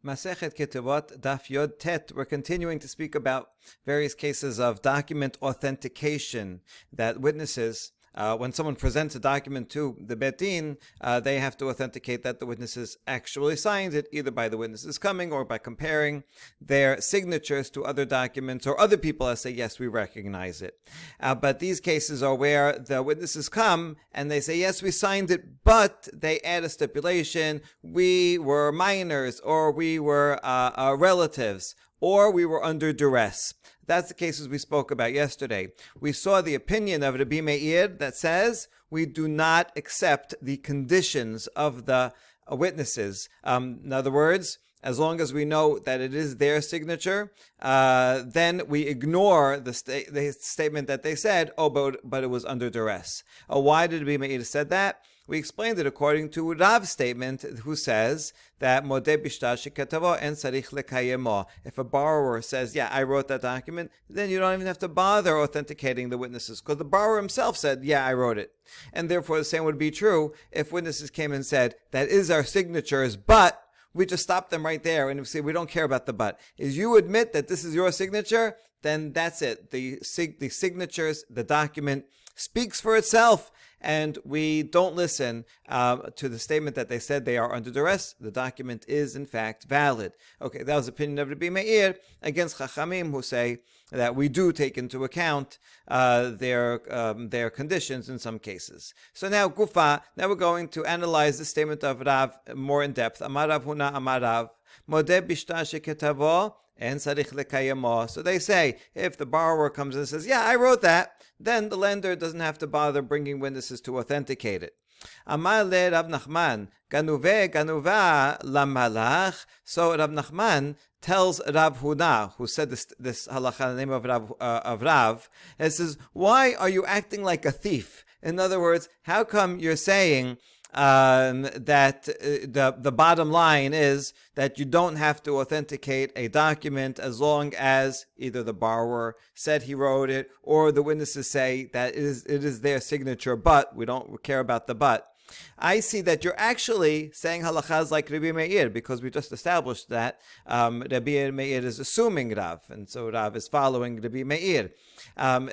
Masechet Ketubot, Daf Yod Tet. We're continuing to speak about various cases of document authentication that witnesses, when someone presents a document to the Bet Din, they have to authenticate that the witnesses actually signed it, either by the witnesses coming or by comparing their signatures to other documents, or other people that say, yes, we recognize it. But these cases are where the witnesses come and they say, yes, we signed it, but they add a stipulation: we were minors, or we were relatives, or we were under duress. That's the cases we spoke about yesterday. We saw the opinion of Rabbi Meir that says we do not accept the conditions of the witnesses. In other words, as long as we know that it is their signature, then we ignore the statement that they said, but it was under duress. Why did Rabbi Meir said that? We explained it according to Rav's statement, who says that modeh bishtar sheketubot en tzarich lekayemo. If a borrower says, yeah, I wrote that document, then you don't even have to bother authenticating the witnesses, because the borrower himself said, yeah, I wrote it. And therefore the same would be true if witnesses came and said, that is our signatures, but we just stop them right there and say, we don't care about the but. Is you admit that this is your signature, then that's it. The signatures, the document speaks for itself, and we don't listen to the statement that they said they are under duress. The document is, in fact, valid. Okay, that was the opinion of Rabbi Meir against Chachamim, who say that we do take into account their conditions in some cases. So now, Gufa, now we're going to analyze the statement of Rav more in depth. Amar Rav Huna Amar Rav, modeh bishtar sheketavo en tzarich lekayemo. So they say, if the borrower comes and says, yeah, I wrote that, then the lender doesn't have to bother bringing witnesses to authenticate it. Amar le Rav Nachman, ganuva lamalach. So Rav Nachman tells Rav Huna, who said this halacha in the name of Rav, and says, why are you acting like a thief? In other words, how come you're saying that the bottom line is that you don't have to authenticate a document as long as either the borrower said he wrote it, or the witnesses say that it is their signature, but we don't care about the but. I see that you're actually saying halachas like Rabbi Meir, because we just established that Rabbi Meir is assuming Rav, and so Rav is following Rabbi Meir.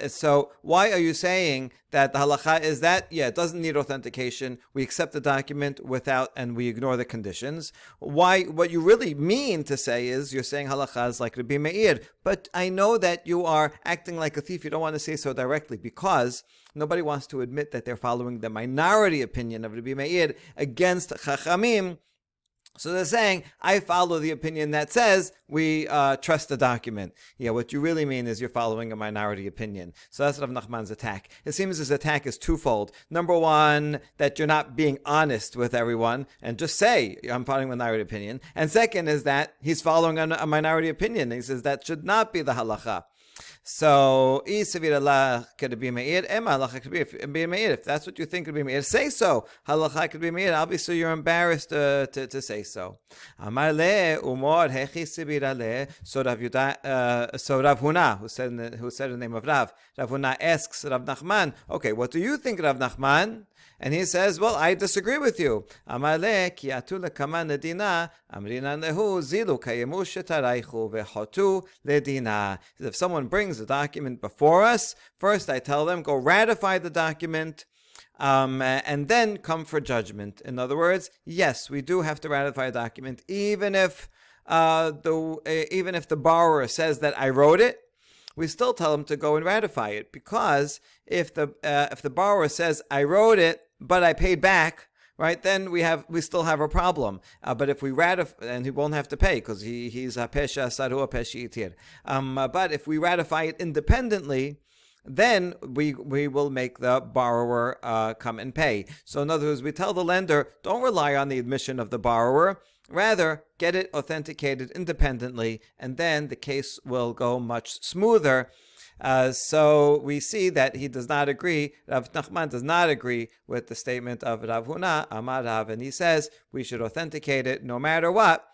So why are you saying that the halacha is that, yeah, it doesn't need authentication, we accept the document without, and we ignore the conditions? Why? What you really mean to say is you're saying halachas like Rabbi Meir, but I know that you are acting like a thief. You don't want to say so directly, because nobody wants to admit that they're following the minority opinion of Rabbi Meir against Chachamim. So they're saying, I follow the opinion that says we trust the document. Yeah, what you really mean is you're following a minority opinion. So that's Rav Nachman's attack. It seems his attack is twofold. Number one, that you're not being honest with everyone and just say, I'm following a minority opinion. And second is that he's following a minority opinion. He says that should not be the halacha. So, if that's what you think Rabbi Meir, say so. Halacha Rabbi Meir. Obviously, you're embarrassed to say so. So Rav Huna, who said the name of Rav Huna, asks Rav Nachman, okay, what do you think, Rav Nachman? And he says, well, I disagree with you. If someone brings a document before us, first I tell them, go ratify the document, and then come for judgment. In other words, yes, we do have to ratify a document, even if the borrower says that I wrote it. We still tell them to go and ratify it, because if the borrower says I wrote it but I paid back, right, then we still have a problem. But if we ratify, and he won't have to pay because he's a pesha saru peshi itir. But if we ratify it independently, then we will make the borrower come and pay. So in other words, we tell the lender, don't rely on the admission of the borrower. Rather, get it authenticated independently, and then the case will go much smoother. So we see that he does not agree, Rav Nachman does not agree with the statement of Rav Huna, Amar Rav, and he says we should authenticate it no matter what.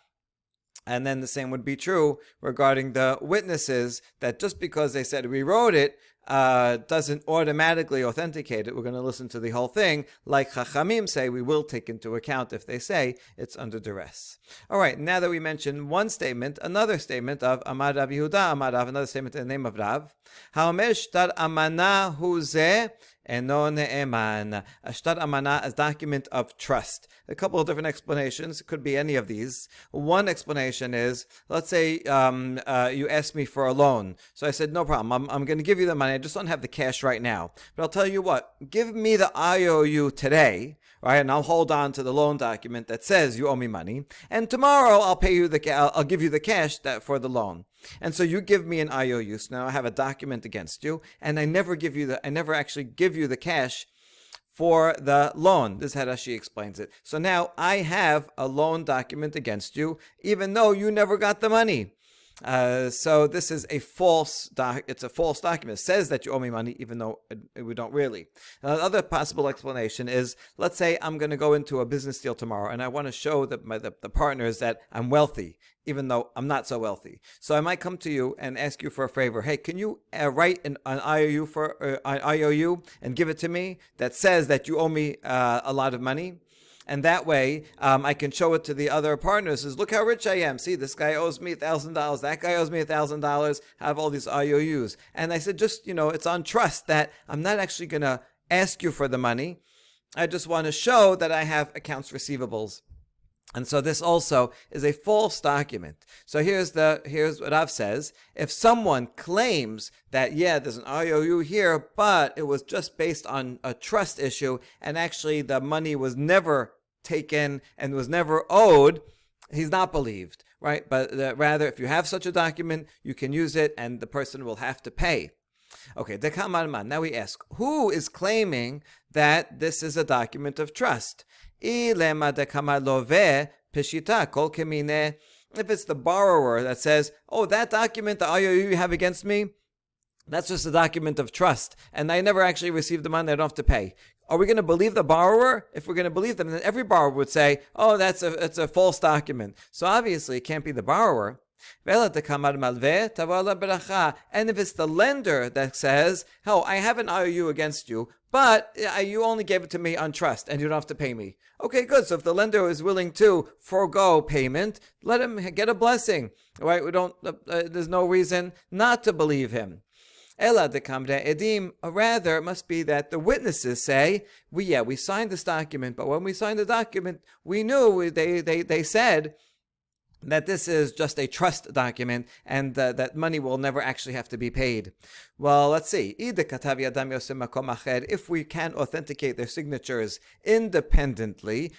And then the same would be true regarding the witnesses, that just because they said we wrote it, doesn't automatically authenticate it. We're going to listen to the whole thing. Like Chachamim say, we will take into account if they say it's under duress. All right, now that we mentioned one statement, another statement of Amar Rav Yehuda, Amar Rav, another statement in the name of Rav. Ha'omer shtar amana hu zeh eno ne'eman. A shtar amana is document of trust. A couple of different explanations. It could be any of these. One explanation is, let's say you asked me for a loan. So I said, no problem. I'm going to give you the money. I just don't have the cash right now. But I'll tell you what, give me the IOU today, right? And I'll hold on to the loan document that says you owe me money. And tomorrow I'll pay you I'll give you the cash for the loan. And so you give me an IOU. So now I have a document against you, and I never actually give you the cash for the loan. This is how Rashi explains it. So now I have a loan document against you, even though you never got the money. So this is a false it's a false document. It says that you owe me money, even though we don't really. Another possible explanation is, let's say I'm going to go into a business deal tomorrow, and I want to show the partners that I'm wealthy, even though I'm not so wealthy. So I might come to you and ask you for a favor. Hey, can you write an IOU IOU and give it to me that says that you owe me a lot of money? And that way, I can show it to the other partners. Says, look how rich I am. See, this guy owes me $1,000. That guy owes me $1,000. I have all these IOUs. And I said, just, it's on trust that I'm not actually going to ask you for the money. I just want to show that I have accounts receivables. And so this also is a false document. So here's what Rav says. If someone claims that, yeah, there's an IOU here, but it was just based on a trust issue, and actually the money was never taken and was never owed, he's not believed, right? But rather, if you have such a document, you can use it, and the person will have to pay. Okay, now we ask, who is claiming that this is a document of trust? If it's the borrower that says, oh, that document, the IOU you have against me, that's just a document of trust, and I never actually received the money, I don't have to pay. Are we going to believe the borrower? If we're going to believe them, then every borrower would say, oh, it's a false document. So obviously it can't be the borrower. And if it's the lender that says, oh, I have an IOU against you, but you only gave it to me on trust and you don't have to pay me. Okay, good. So if the lender is willing to forego payment, let him get a blessing. Right? There's no reason not to believe him. Rather, it must be that the witnesses say, we signed this document, but when we signed the document, we knew they said that this is just a trust document and that money will never actually have to be paid. Well, let's see. If we can authenticate their signatures independently,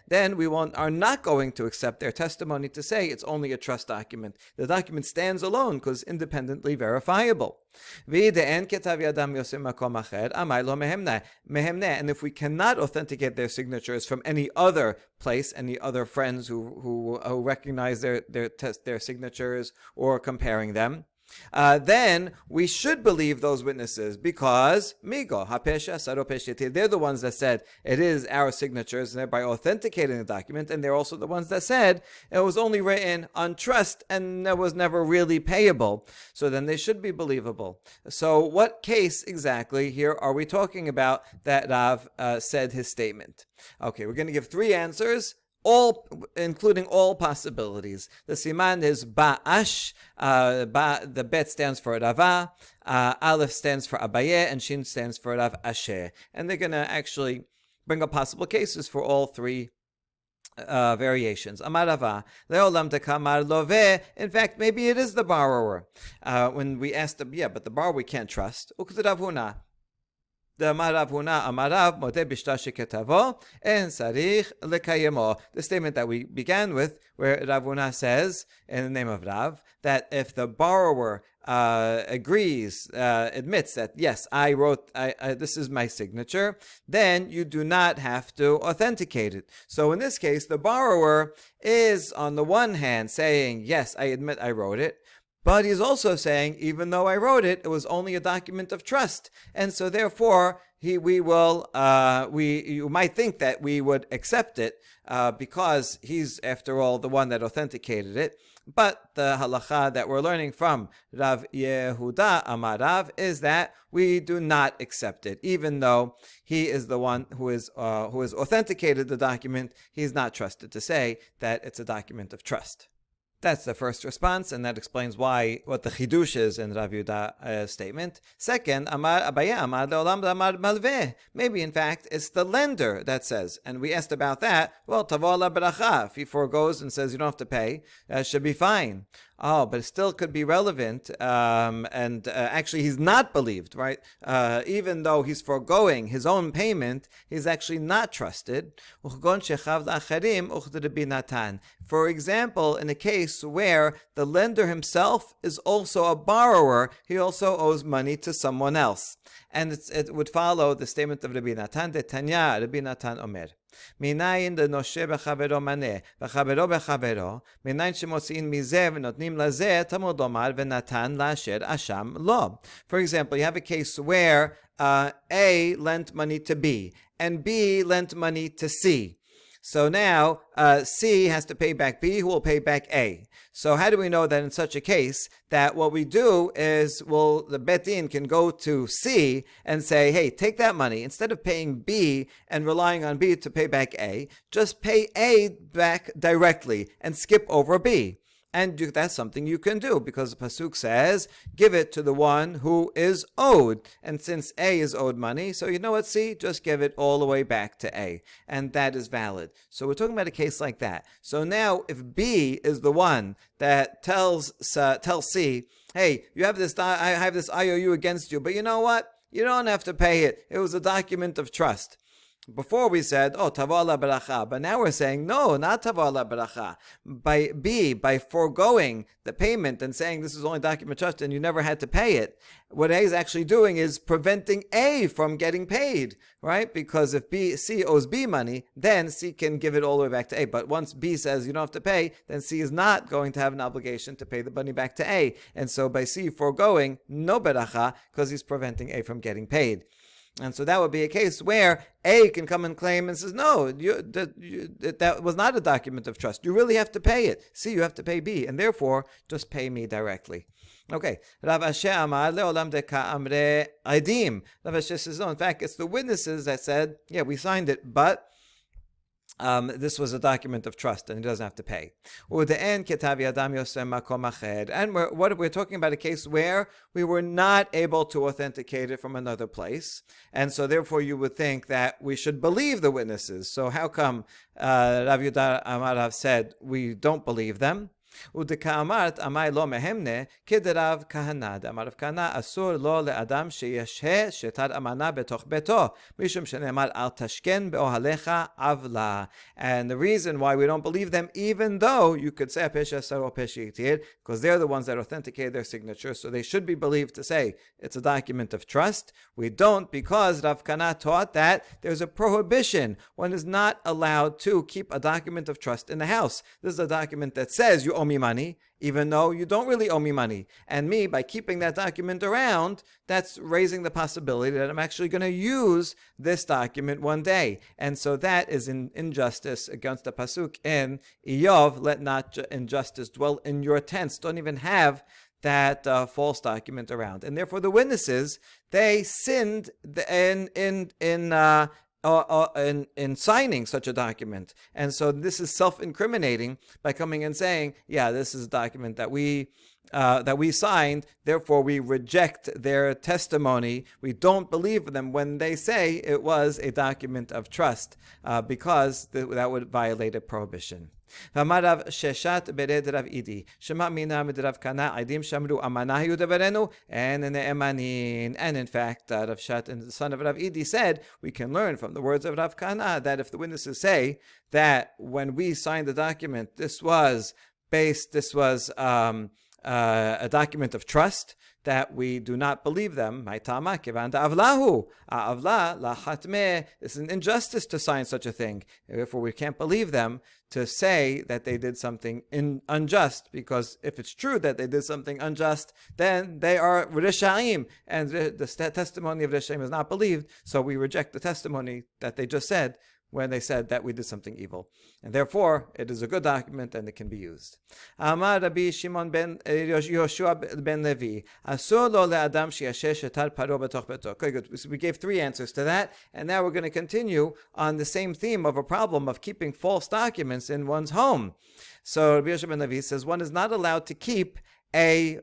then we are not going to accept their testimony to say it's only a trust document. The document stands alone because independently verifiable. And if we cannot authenticate their signatures from any other place, any other friends who recognize their signatures or comparing them, then we should believe those witnesses because they're the ones that said it is our signatures, and thereby authenticating the document, and they're also the ones that said it was only written on trust and it was never really payable. So then they should be believable. So what case exactly here are we talking about that Rav said his statement? Okay, we're going to give three answers, including all possibilities. The siman is ba'ash. The bet stands for Rava, Aleph stands for Abaye, and Shin stands for Rav Asher. And they're going to actually bring up possible cases for all three variations. Amar Rava, le'olam dekamar loveh. In fact, maybe it is the borrower. When we asked them, but the borrower we can't trust. Uk'd Huna. The statement that we began with, where Rav Huna says, in the name of Rav, that if the borrower admits that, yes, I wrote, this is my signature, then you do not have to authenticate it. So in this case, the borrower is, on the one hand, saying, yes, I admit I wrote it, But he's also saying, even though I wrote it, it was only a document of trust. And so therefore, you might think that we would accept it because he's, after all, the one that authenticated it. But the halacha that we're learning from Rav Yehuda Amar Rav is that we do not accept it, even though he is the one who has authenticated the document. He's not trusted to say that it's a document of trust. That's the first response, and that explains what the chidush is in Rav Yehuda's statement. Second, Amar Abaye Amar Leolam Amar Malveh. Maybe in fact it's the lender that says, and we asked about that. Well, Tavo la beracha. If he foregoes and says you don't have to pay, that should be fine. Oh, but it still could be relevant, and actually he's not believed, right? Even though he's foregoing his own payment, he's actually not trusted. For example, in a case where the lender himself is also a borrower, he also owes money to someone else. And it would follow the statement of Rabbi Natan, Detanya, Rabbi Natan Omer. מניין דנושה בחברו מנה וחברו בחברו מניין שמוציאים מזה ונותנים לזה תמוד לומר ונתן לאשר אשם לו. For example, you have a case where A lent money to B and B lent money to C. So now C has to pay back B, who will pay back A. So how do we know that in such a case that what we do is, the Bet Din can go to C and say, hey, take that money. Instead of paying B and relying on B to pay back A, just pay A back directly and skip over B. And that's something you can do because the pasuk says, give it to the one who is owed. And since A is owed money, so you know what, C, just give it all the way back to A. And that is valid. So we're talking about a case like that. So now if B is the one that tells C, hey, I have this IOU against you, but you know what? You don't have to pay it. It was a document of trust. Before we said, tavo la beracha, but now we're saying, no, not tavo la beracha. By foregoing the payment and saying this is only document trust and you never had to pay it, what A is actually doing is preventing A from getting paid, right? Because if C owes B money, then C can give it all the way back to A. But once B says you don't have to pay, then C is not going to have an obligation to pay the money back to A. And so by C foregoing, no beracha, because he's preventing A from getting paid. And so that would be a case where A can come and claim and says, no, that was not a document of trust. You really have to pay it. C, you have to pay B, and therefore, just pay me directly. Okay. Rav Asher Amar Leolam Deka Amre Aidim. Rav Asher says, no, in fact, it's the witnesses that said, yeah, we signed it, but this was a document of trust, and he doesn't have to pay. And we're talking about a case where we were not able to authenticate it from another place, and so therefore you would think that we should believe the witnesses. So how come Rav Yehuda Amar Rav said we don't believe them? ודכאמרת עמי לא מהמנה כדרב כהנא דאמר רב כהנא אסור לו לאדם שישהה שטר אמנה בתוך ביתו משום שנאמר אל תשכן באוהליך עוולה. And the reason why we don't believe them, even though you could say הפשע עשר או פשע יתיר, because they're the ones that authenticate their signature, so they should be believed to say it's a document of trust. We don't, because Rav Kana taught that there's a prohibition. One is not allowed to keep a document of trust in the house. This is a document that says you owe me money, even though you don't really owe me money. And me, by keeping that document around, that's raising the possibility that I'm actually going to use this document one day. And so that is an injustice against the pasuk in Iyov, let not injustice dwell in your tents. Don't even have that false document around. And therefore the witnesses, they sinned in signing such a document. And so this is self-incriminating by coming and saying, yeah, this is a document that we signed, therefore we reject their testimony. We don't believe them when they say it was a document of trust, because that would violate a prohibition. ואמר רב ששת ברד רב אידי שמע מינה מדרב קנה עדים שאמרו אמנה היו דברנו אין נאמנין. And in fact, Rav Shat and the son of Rav Idi said, we can learn from the words of Rav Kana that if the witnesses say that when we signed the document, this was a document of trust, that we do not believe them. This is an injustice to sign such a thing. Therefore, we can't believe them to say that they did something unjust, because if it's true that they did something unjust, then they are Rishaim, and the testimony of Rishaim is not believed, so we reject the testimony that they just said when they said that we did something evil. And therefore, it is a good document and it can be used. Amar Rabbi Shimon ben Yoshua ben Levi, Asur lo le'adam sheyashesh shetar paro b'toch beto. Okay, good. So we gave 3 answers to that, and now we're going to continue on the same theme of a problem of keeping false documents in one's home. So Rabbi Yoshua ben Levi says one is not allowed to keep a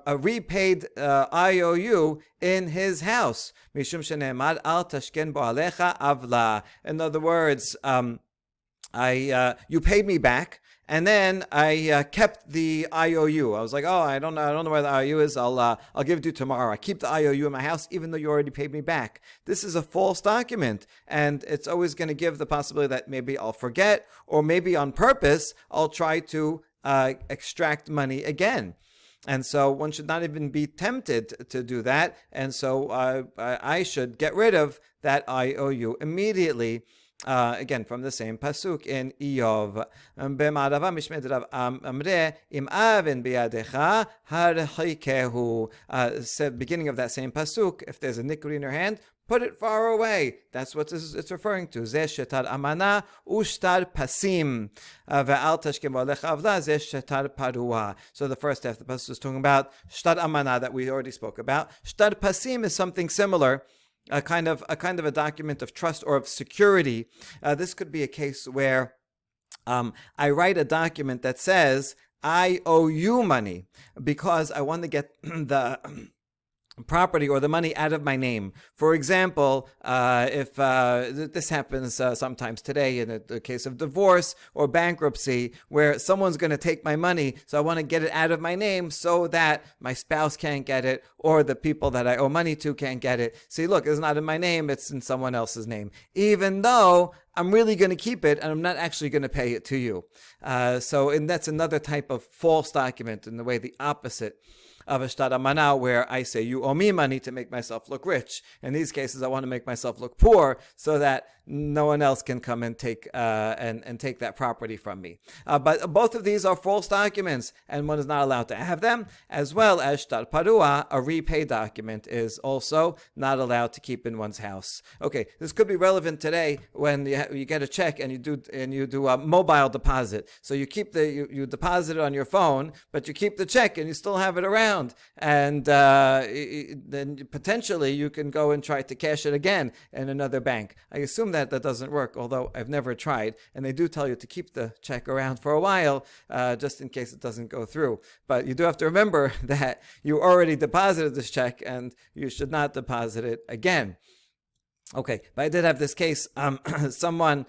repaid IOU in his house. Mishum shene'emar al tashken bo alecha avla. In other words, you paid me back, and then I kept the IOU. I was like, oh, I don't know where the IOU is. I'll give it to you tomorrow. I keep the IOU in my house, even though you already paid me back. This is a false document, and it's always going to give the possibility that maybe I'll forget, or maybe on purpose I'll try to extract money again. And so one should not even be tempted to do that. And so I should get rid of that IOU immediately. Again, from the same pasuk in Iyov. Beginning of that same pasuk, if there's a nikri in your hand, put it far away. That's what it's referring to. Zeh shetar amana ushtar pasim ve'al tashkem b'alecha avla zeh shetar parua. So the first half of the pasuk is talking about shtar amana that we already spoke about. Shtar pasim is something similar. A kind of a document of trust or of security. This could be a case where I write a document that says I owe you money because I want to get the property or the money out of my name. For example, if this happens sometimes today in the case of divorce or bankruptcy, where someone's going to take my money, so I want to get it out of my name so that my spouse can't get it, or the people that I owe money to can't get it. See, look, it's not in my name, it's in someone else's name, even though I'm really going to keep it and I'm not actually going to pay it to you. And that's another type of false document, in the way the opposite of a shtar amana, where I say you owe me money to make myself look rich. In these cases, I want to make myself look poor so that no one else can come and take take that property from me. But both of these are false documents, and one is not allowed to have them. As well as shtar parua, a repay document, is also not allowed to keep in one's house. Okay, this could be relevant today when you get a check and you do a mobile deposit. So you keep you deposit it on your phone, but you keep the check and you still have it around. And then potentially you can go and try to cash it again in another bank. I assume that doesn't work, although I've never tried. And they do tell you to keep the check around for a while, just in case it doesn't go through. But you do have to remember that you already deposited this check and you should not deposit it again. Okay, but I did have this case. Someone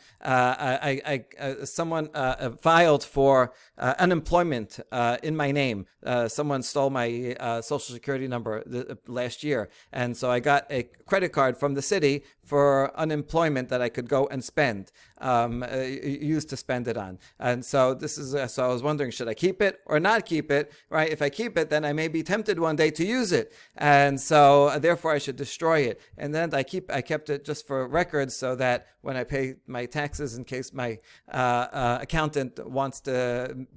filed for unemployment in my name. Someone stole my social security number last year, and so I got a credit card from the city for unemployment that I could go and spend, use to spend it on. And so so I was wondering, should I keep it or not keep it? Right? If I keep it, then I may be tempted one day to use it, and so therefore I should destroy it. And then I kept it just for records, so that when I pay my taxes, in case my accountant wants to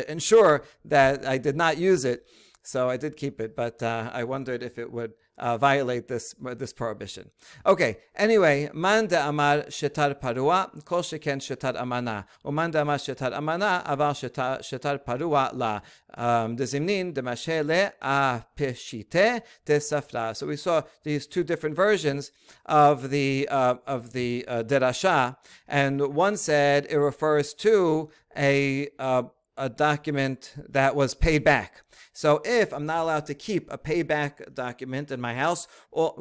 ensure that I did not use it. So I did keep it, but I wondered if it would violate this prohibition. Okay, anyway, man de amar shetar parua, kol sheken shetar amana. Uman de amar shetar amana, aval shetar parua la. Dezimnin de mashele a peshite de safra. So we saw these 2 different versions of the derasha, and one said it refers to a document that was paid back. So if I'm not allowed to keep a payback document in my house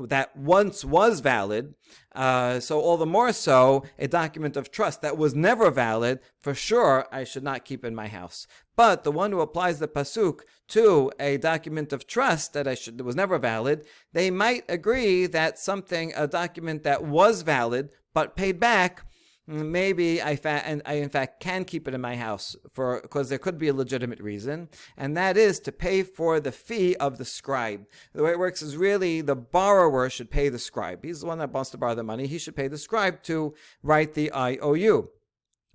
that once was valid, so all the more so a document of trust that was never valid, for sure I should not keep in my house. But the one who applies the pasuk to a document of trust that was never valid, they might agree that a document that was valid but paid back, maybe I in fact can keep it in my house because there could be a legitimate reason, and that is to pay for the fee of the scribe. The way it works is really the borrower should pay the scribe. He's the one that wants to borrow the money. He should pay the scribe to write the IOU.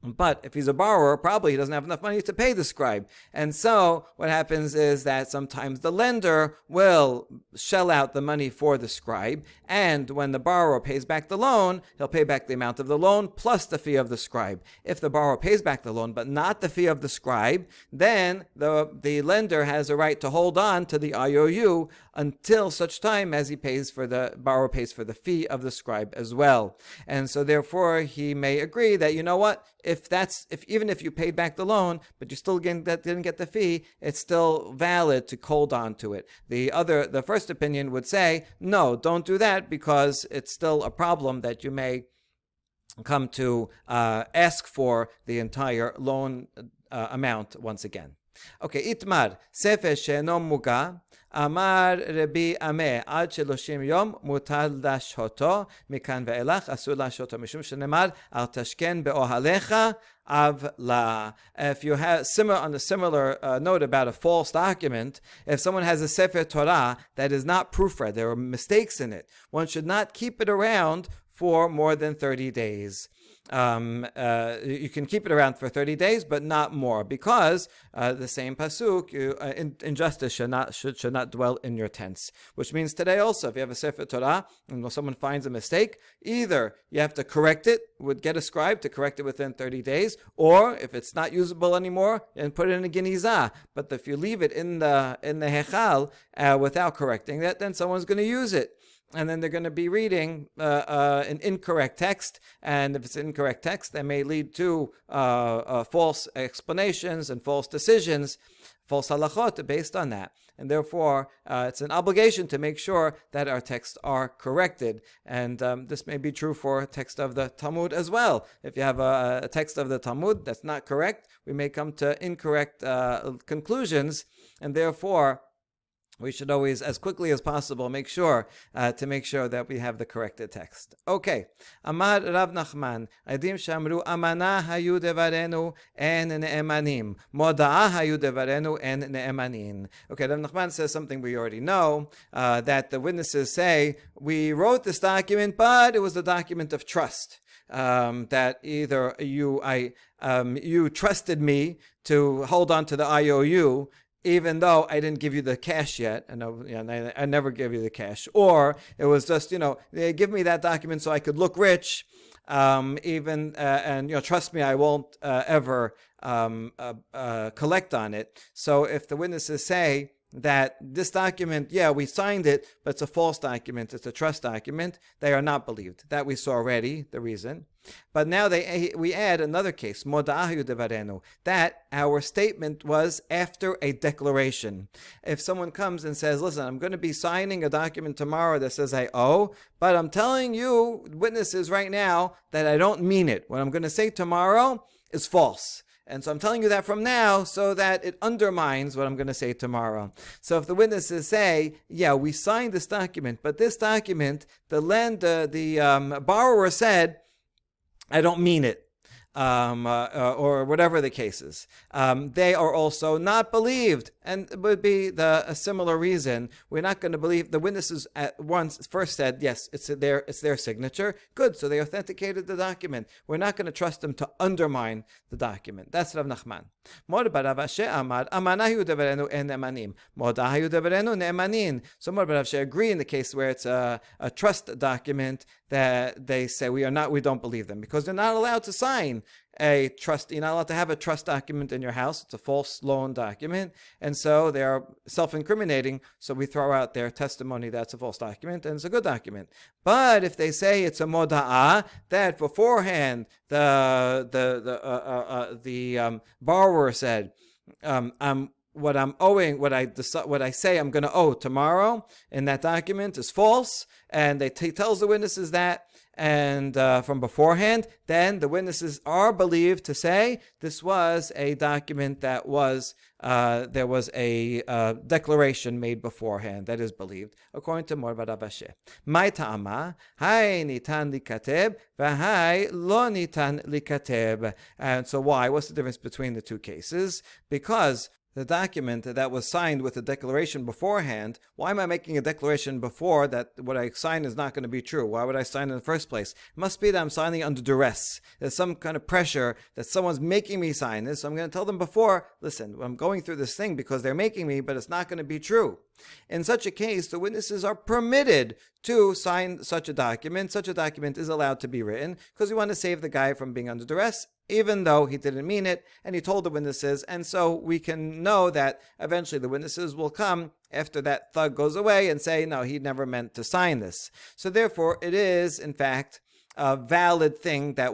But if he's a borrower, probably he doesn't have enough money to pay the scribe. And so what happens is that sometimes the lender will shell out the money for the scribe. And when the borrower pays back the loan, he'll pay back the amount of the loan plus the fee of the scribe. If the borrower pays back the loan, but not the fee of the scribe, then the lender has a right to hold on to the IOU until such time as the borrower pays for the fee of the scribe as well. And so therefore he may agree that, you know what, even if you paid back the loan, but you still didn't get the fee, it's still valid to hold on to it. The first opinion would say, no, don't do that, because it's still a problem that you may come to ask for the entire loan amount once again. Okay, Itmar, Sefer She'eno Muga, Amar Rabbi Ameh, Ad 30 Yom, Mutar Lashoto, Mikan Ve'elach, Asur Lashoto, Mishum Shenemar, Al Tashken Be'ohalecha, Avla. If you have on a similar note about a false document, if someone has a Sefer Torah that is not proofread, there are mistakes in it, one should not keep it around for more than 30 days. You can keep it around for 30 days, but not more, because the same pasuk, injustice should not dwell in your tents. Which means today also, if you have a Sefer Torah and someone finds a mistake, either you have to correct it, get a scribe to correct it within 30 days, or if it's not usable anymore, and put it in a genizah. But if you leave it in the hechal without correcting it, then someone's going to use it. And then they're going to be reading an incorrect text. And if it's incorrect text, that may lead to false explanations and false decisions, false halachot based on that. And therefore, it's an obligation to make sure that our texts are corrected. And this may be true for text of the Talmud as well. If you have a text of the Talmud that's not correct, we may come to incorrect conclusions. And therefore, we should always, as quickly as possible, make sure that we have the corrected text. Okay. Amar Rav Nachman, Adim Shamru Amana Hayu Devarenu En Ne'emanim. Moda'ah Hayu Devarenu En Ne'emanin. Okay, Rav Nachman says something we already know, that the witnesses say, we wrote this document, but it was a document of trust. That either you trusted me to hold on to the IOU, even though I didn't give you the cash yet, and I never gave you the cash. Or it was just, they give me that document so I could look rich, and trust me, I won't ever collect on it. So if the witnesses say that this document, we signed it, but it's a false document, it's a trust document, they are not believed. That we saw already, the reason. But now we add another case, Moda'ahu devarenu, that our statement was after a declaration. If someone comes and says, listen, I'm going to be signing a document tomorrow that says I owe, but I'm telling you, witnesses right now, that I don't mean it. What I'm going to say tomorrow is false. And so I'm telling you that from now so that it undermines what I'm going to say tomorrow. So if the witnesses say, we signed this document, but this document, the borrower said, I don't mean it, or whatever the case is, they are also not believed. And it would be a similar reason. We're not going to believe the witnesses at once first said, yes, it's their signature. Good, so they authenticated the document. We're not going to trust them to undermine the document. That's Rav Nachman. So Mor Rav Asher agree in the case where it's a trust document that they say we don't believe them, because they're not allowed to sign a trust. You're not allowed to have a trust document in your house. It's a false loan document, and so they are self-incriminating. So we throw out their testimony that's a false document and it's a good document. But if they say it's a moda'ah, that beforehand the borrower said, what I'm owing, what I say I'm going to owe tomorrow in that document is false, and he tells the witnesses that, and from beforehand, then the witnesses are believed to say this was a document that was there was a declaration made beforehand that is believed, according to Mor Barav Asher. My ta'ama, hay nitan likateb, v'hay lo nitan likateb. And so why? What's the difference between the two cases? Because the document that was signed with a declaration beforehand, why am I making a declaration before that what I sign is not going to be true? Why would I sign in the first place? It must be that I'm signing under duress. There's some kind of pressure that someone's making me sign this. So I'm going to tell them before, listen, I'm going through this thing because they're making me, but it's not going to be true. In such a case, the witnesses are permitted to sign such a document. Such a document is allowed to be written because we want to save the guy from being under duress, even though he didn't mean it, and he told the witnesses, and so we can know that eventually the witnesses will come after that thug goes away and say, no, he never meant to sign this. So therefore, it is, in fact, a valid thing that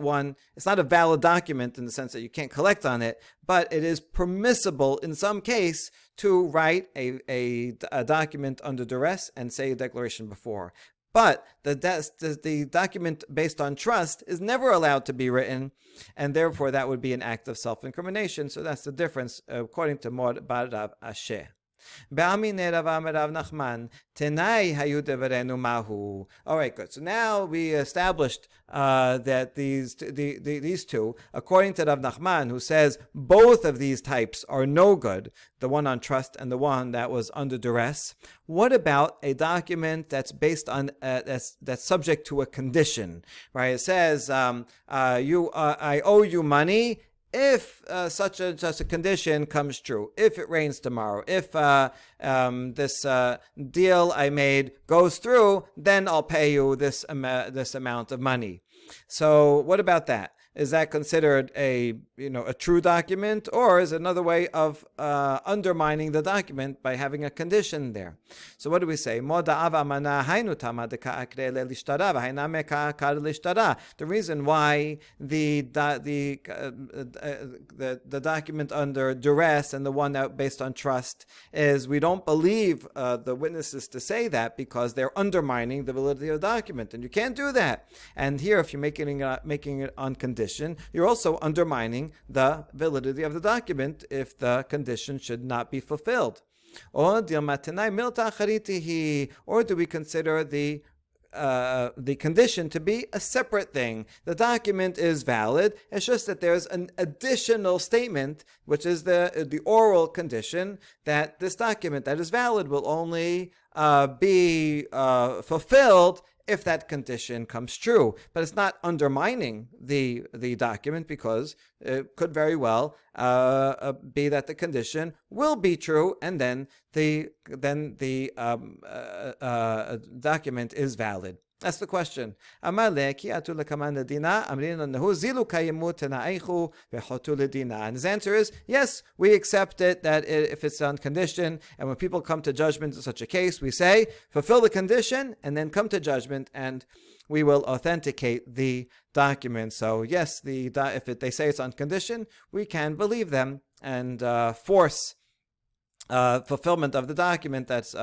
it's not a valid document in the sense that you can't collect on it, but it is permissible in some case to write a document under duress and say a declaration before. But the document based on trust is never allowed to be written, and therefore that would be an act of self-incrimination. So that's the difference according to Mor Barav Asher. All right, good. So now we established that these two, according to Rav Nachman, who says both of these types are no good, the one on trust and the one that was under duress. What about a document that's based on that's subject to a condition? Right? It says I owe you money if such a condition comes true, if it rains tomorrow, if this deal I made goes through, then I'll pay you this amount of money. So what about that? Is that considered a true document, or is it another way of undermining the document by having a condition there? So what do we say? The reason why the document under duress and the one that based on trust is we don't believe the witnesses to say that because they're undermining the validity of the document, and you can't do that. And here, if you're making it on condition, you're also undermining the validity of the document if the condition should not be fulfilled. Or do we consider the condition to be a separate thing? The document is valid. It's just that there's an additional statement, which is the oral condition, that this document that is valid will only be fulfilled if that condition comes true. But it's not undermining the document, because it could very well be that the condition will be true, and then the document is valid. That's the question. And his answer is, yes, we accept it, that if it's on condition, and when people come to judgment in such a case, we say, fulfill the condition, and then come to judgment, and we will authenticate the document. So yes, if they say it's on condition, we can believe them and force fulfillment of the document. That's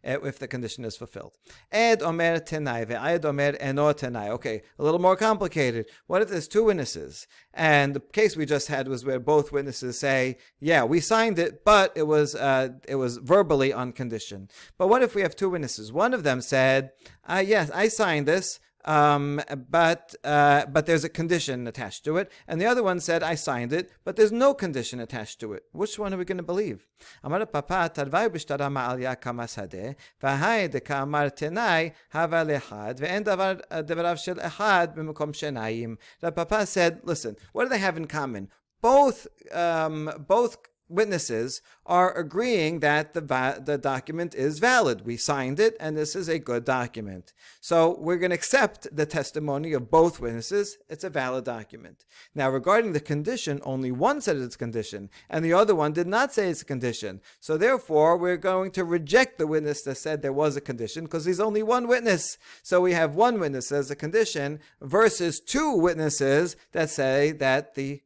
if the condition is fulfilled. Ed omer tenai ve'ed omer eno tenai. Okay, a little more complicated. What if there's two witnesses? And the case we just had was where both witnesses say, yeah, we signed it, but it was verbally on condition. But what if we have two witnesses? One of them said, yes, I signed this, but there's a condition attached to it. And the other one said, I signed it, but there's no condition attached to it. Which one are we going to believe? Amar papa tarvai b'shtara ma'alya kamasadeh v'hai dekamar tenai hava lehad ve'en devarav shel ehad b'mekom shenayim. The papa said, listen, what do they have in common? Both witnesses are agreeing that the document is valid. We signed it, and this is a good document. So we're going to accept the testimony of both witnesses. It's a valid document. Now, regarding the condition, only one said it's a condition, and the other one did not say it's a condition. So therefore, we're going to reject the witness that said there was a condition, because there's only one witness. So we have one witness as a condition versus two witnesses that say that the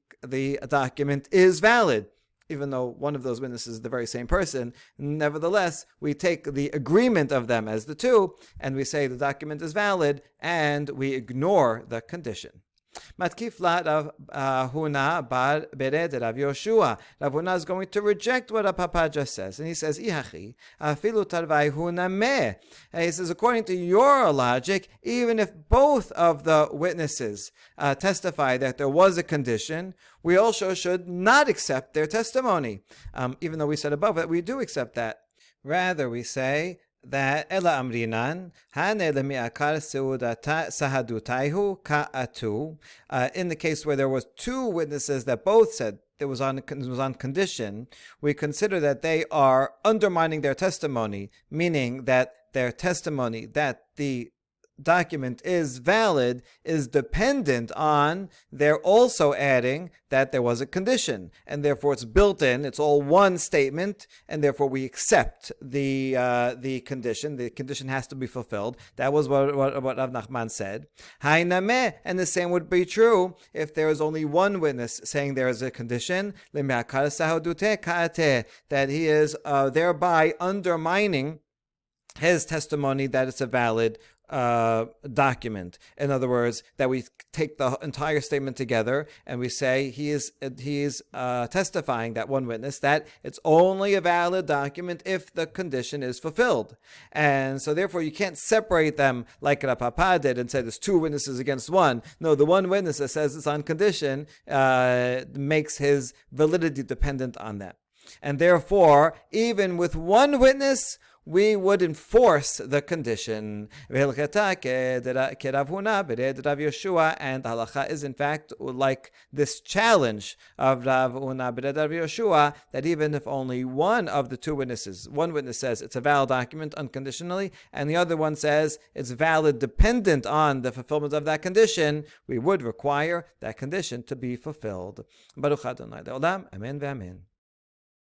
document is valid. even though one of those witnesses is the very same person, nevertheless, we take the agreement of them as the two, and we say the document is valid, and we ignore the condition. Matkif la Rav Huna bar Bered Rav Yoshua. Rav Huna is going to reject what Rav Papa just says, and he says, "Ihachi afilu tarvai huna me." He says, according to your logic, even if both of the witnesses testify that there was a condition, we also should not accept their testimony, even though we said above that we do accept that. Rather, we say that Ela Amrinan Hane lemiakar sahadutaihu ka'atu. In the case where there was two witnesses that both said it was on condition, we consider that they are undermining their testimony, meaning that their testimony that the document is valid is dependent on their also adding that there was a condition, and therefore it's built in. It's all one statement, and therefore we accept the condition. The condition has to be fulfilled. That was what Rav Nachman said. Hainameh, and the same would be true if there is only one witness saying there is a condition. That he is thereby undermining his testimony that it's a valid document. In other words, that we take the entire statement together and we say he is testifying, that one witness, that it's only a valid document if the condition is fulfilled. And so therefore you can't separate them like Rav Papa did and say there's two witnesses against one. No, the one witness that says it's on condition makes his validity dependent on that. And therefore, even with one witness, we would enforce the condition. And halacha is in fact like this challenge of Rav Huna ben Rav Yoshua, that even if only one of the two witnesses, one witness says it's a valid document unconditionally, and the other one says it's valid dependent on the fulfillment of that condition, we would require that condition to be fulfilled. Baruch Adonai Le'olam, Amen ve'amen.